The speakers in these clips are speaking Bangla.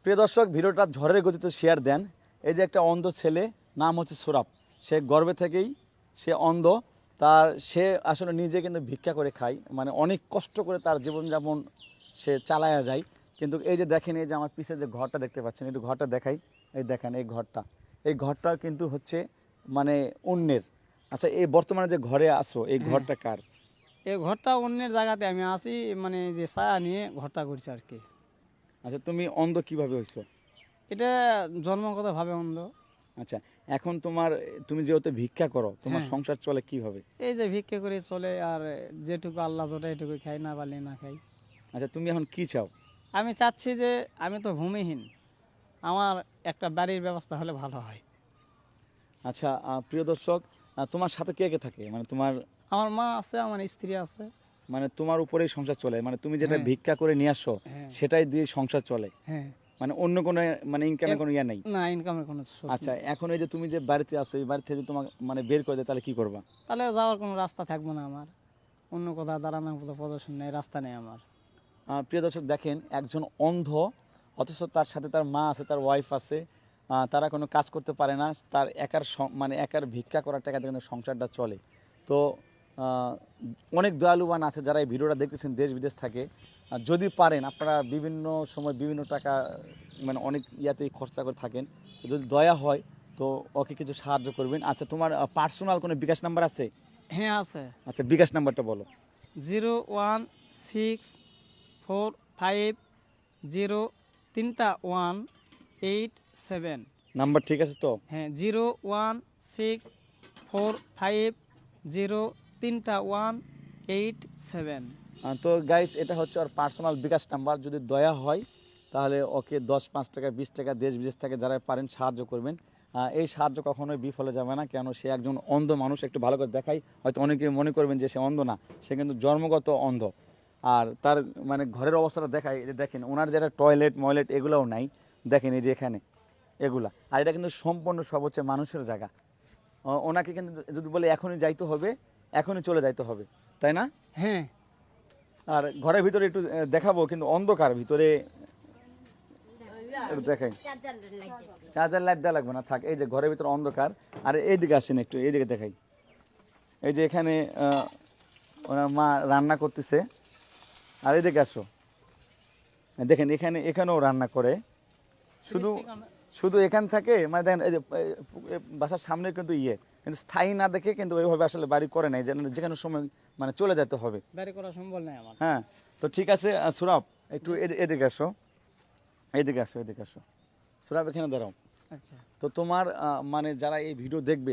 প্রিয় দর্শক, ভিডিওটা ঝড়ের গতিতে শেয়ার দেন। এই যে একটা অন্ধ ছেলে, নাম হচ্ছে সুরাব। সে গর্ভে থেকেই সে অন্ধ। সে আসলে নিজে কিন্তু ভিক্ষা করে খায়, মানে অনেক কষ্ট করে তার জীবনযাপন সে চালায়া যায়। কিন্তু এই যে দেখেন, এই যে আমার পিছে যে ঘরটা দেখতে পাচ্ছেন, একটু ঘরটা দেখাই। এই দেখেন এই ঘরটা কিন্তু হচ্ছে মানে অন্যের। আচ্ছা, এই বর্তমানে যে ঘরে আসো, এই হ্যাঁ, ঘরটা কার? এই ঘরটা অন্যের জায়গাতে আমি আসি, মানে যে ছায়া নিয়ে ঘরটা করছি আর কি। আচ্ছা, তুমি অন্ধ কিভাবে হইছো? এটা জন্মগতভাবে অন্ধ। আচ্ছা, এখন তুমি যেহেতু ভিক্ষা করো, তোমার হ্যাঁ, সংসার চলে কিভাবে? এই যে ভিক্ষে করে চলে, আর যেটুকু আল্লাহ জোটা এটুকু খাই, না পারলে না খাই। আচ্ছা, তুমি এখন কি চাও? আমি চাচ্ছি যে আমি তো ভূমিহীন, আমার একটা বাড়ির ব্যবস্থা হলে ভালো হয়। আচ্ছা, প্রিয় দর্শক, তোমার সাথে কে কে থাকে? মানে আমার মা আছে, আমার স্ত্রী আছে। তোমার উপরেই সংসার চলে, মানে তুমি যেটা হ্যাঁ, ভিক্ষা করে নিয়ে আসো হ্যাঁ, সেটাই দিয়ে সংসার চলে? হ্যাঁ। মানে অন্য কোনো মানে ইনকামের কোনো ইয়া নেই? না, ইনকামের কোনো সোর্স আচ্ছা, নেই। এখন এই যে তুমি যে বাড়িতে আসো, এই বাড়ি থেকে তোমার মানে বের করে দেয়, তাহলে কি করবা? তাহলে যাওয়ার কোনো রাস্তা থাকবো না আমার, অন্য কোথাও দাঁড়ানোর মতো প্রদর্শন নেই, রাস্তা নেই আমার। প্রিয় দর্শক, দেখেন একজন অন্ধ, অথচ তার সাথে তার মা আছে, তার ওয়াইফ আছে। তারা কোনো কাজ করতে পারে না, তার মানে একার ভিক্ষা করার টাকাতে কিন্তু সংসারটা চলে। তো আহ, অনেক দয়ালুবান আছে যারা এই ভিডিওটা দেখতেছেন, দেশ বিদেশ থাকে। যদি পারেন আপনারা বিভিন্ন সময় বিভিন্ন টাকা মানে অনেক ইয়াতেই খরচা করে থাকেন, তো যদি দয়া হয় তো ওকে কিছু সাহায্য করবেন। আচ্ছা, তোমার পার্সোনাল কোনো বিকাশ নাম্বার আছে? হ্যাঁ, আছে। আচ্ছা, বিকাশ নাম্বারটা বলো। 016450317। নাম্বার ঠিক আছে তো? হ্যাঁ, 016450317। তো গাইস, এটা হচ্ছে ওর পার্সোনাল বিকাশ নাম্বার। যদি দয়া হয় তাহলে ওকে 10, 5 টাকা, 20 টাকা দেশ বিদেশ থেকে যারা পারেন সাহায্য করবেন। এই সাহায্য কখনোই বিফলে যাবে না, কেন সে একজন অন্ধ মানুষ। একটু ভালো করে দেখাই, হয়তো অনেকে মনে করবেন যে সে অন্ধ না, সে কিন্তু জন্মগত অন্ধ। আর তার মানে ঘরের অবস্থাটা দেখাই, এই যে দেখেন ওনার যেটা টয়লেট এগুলোও নাই। দেখেন এই যে এখানে এগুলা, আর এটা কিন্তু সম্পূর্ণ সব হচ্ছে মানুষের জায়গা। ওনাকে কিন্তু যদি বলে এখনই যাইতে হবে, এখনই চলে যাইতে হবে, তাই না? হ্যাঁ, আর ঘরের ভিতরে একটু দেখাবো, কিন্তু অন্ধকার ভিতরে একটু দেখাই। চার্জার লাইট দেওয়া লাগবে না, থাক। এই যে ঘরের ভিতরে অন্ধকার। আর এইদিকে আসেন, একটু এইদিকে দেখাই। এই যে এখানে ওনার মা রান্না করতেছে। আর এইদিকে আসো, দেখেন এখানেও রান্না করে। শুধু শুধু এখান থেকে মানে দেখেন, এই যে বাসার সামনে কিন্তু কিন্তু স্থায়ী না দেখে কিন্তু ওইভাবে আসলে বাড়ি করে নাই, যেখানে সময় মানে চলে যেতে হবে। বাড়ি করা সম্ভব নয় আমার। হ্যাঁ, তো ঠিক আছে। সুরাব, একটু এদিকে আসো, এদিকে আসো। সুরাব, এখানে দাঁড়াও। আচ্ছা, তো তোমার মানে যারা এই ভিডিও দেখবে,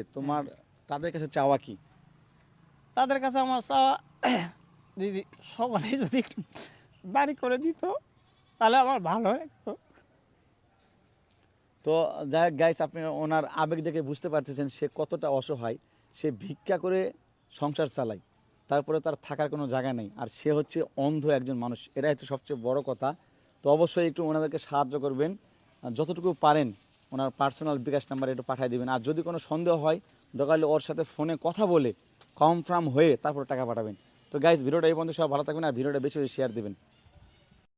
তাদের কাছে চাওয়া কি? তাদের কাছে আমার চাওয়া, যদি সবাই যদি একটু বাড়ি করে দিত তাহলে আমার ভালো লাগতো। তো যাই গাইস, আপনি ওনার আবেগ দেখে বুঝতে পারতেছেন সে কতটা অসহায়। সে ভিক্ষা করে সংসার চালায়, তারপরে তার থাকার কোনো জায়গা নেই, আর সে হচ্ছে অন্ধ একজন মানুষ। এটাই হচ্ছে সবচেয়ে বড় কথা। তো অবশ্যই একটু ওনাদেরকে সাহায্য করবেন, আর যতটুকু পারেন ওনার পার্সোনাল বিকাশ নাম্বারে একটু পাঠিয়ে দেবেন। আর যদি কোনো সন্দেহ হয়, দরকার হলে ওর সাথে ফোনে কথা বলে কনফার্ম হয়ে তারপর টাকা পাঠাবেন। তো গাইস, ভিডিওটা এই পর্যন্ত, সব ভালো থাকবেন আর ভিডিওটা বেশি বেশি শেয়ার দেবেন।